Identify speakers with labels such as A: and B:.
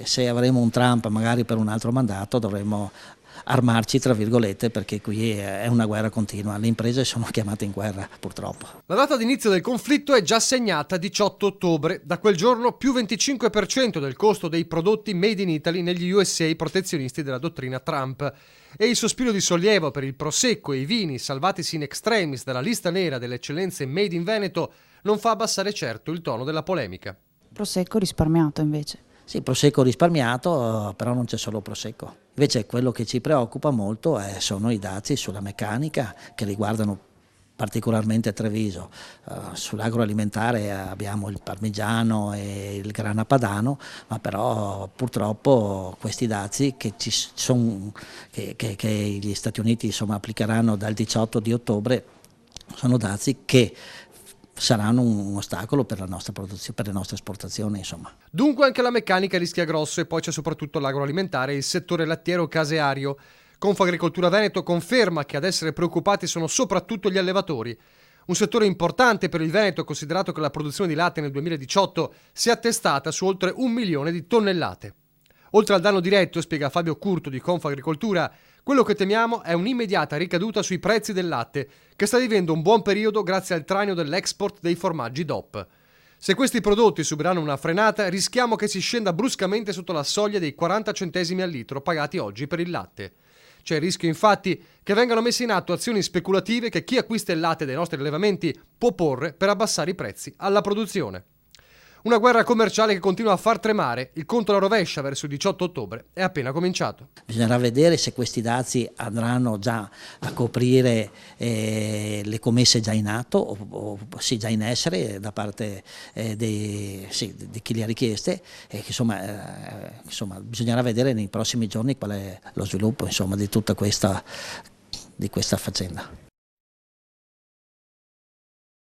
A: se avremo un Trump magari per un altro mandato dovremo armarci, tra virgolette, perché qui è una guerra continua, le imprese sono chiamate in guerra purtroppo.
B: La data d'inizio del conflitto è già segnata 18 ottobre, da quel giorno più 25% del costo dei prodotti made in Italy negli USA protezionisti della dottrina Trump. E il sospiro di sollievo per il prosecco e i vini salvatisi in extremis dalla lista nera delle eccellenze made in Veneto non fa abbassare certo il tono della polemica.
C: Prosecco risparmiato invece.
A: Sì, prosecco risparmiato, però non c'è solo prosecco. Invece quello che ci preoccupa molto sono i dazi sulla meccanica che riguardano particolarmente Treviso. Sull'agroalimentare abbiamo il parmigiano e il grana padano, ma però purtroppo questi dazi che gli Stati Uniti insomma applicheranno dal 18 di ottobre sono dazi che saranno un ostacolo per la nostra produzione, per le nostre esportazioni, insomma.
B: Dunque anche la meccanica rischia grosso e poi c'è soprattutto l'agroalimentare e il settore lattiero caseario. Confagricoltura Veneto conferma che ad essere preoccupati sono soprattutto gli allevatori. Un settore importante per il Veneto, considerato che la produzione di latte nel 2018 si è attestata su oltre 1 milione di tonnellate. Oltre al danno diretto, spiega Fabio Curto di Confagricoltura, quello che temiamo è un'immediata ricaduta sui prezzi del latte, che sta vivendo un buon periodo grazie al traino dell'export dei formaggi DOP. Se questi prodotti subiranno una frenata, rischiamo che si scenda bruscamente sotto la soglia dei 40 centesimi al litro pagati oggi per il latte. C'è il rischio infatti che vengano messe in atto azioni speculative che chi acquista il latte dai nostri allevamenti può porre per abbassare i prezzi alla produzione. Una guerra commerciale che continua a far tremare, il conto alla rovescia verso il 18 ottobre è appena cominciato.
A: Bisognerà vedere se questi dazi andranno già a coprire le commesse già in atto o sì, già in essere da parte di chi le ha richieste e che, insomma, bisognerà vedere nei prossimi giorni qual è lo sviluppo insomma, di tutta questa faccenda.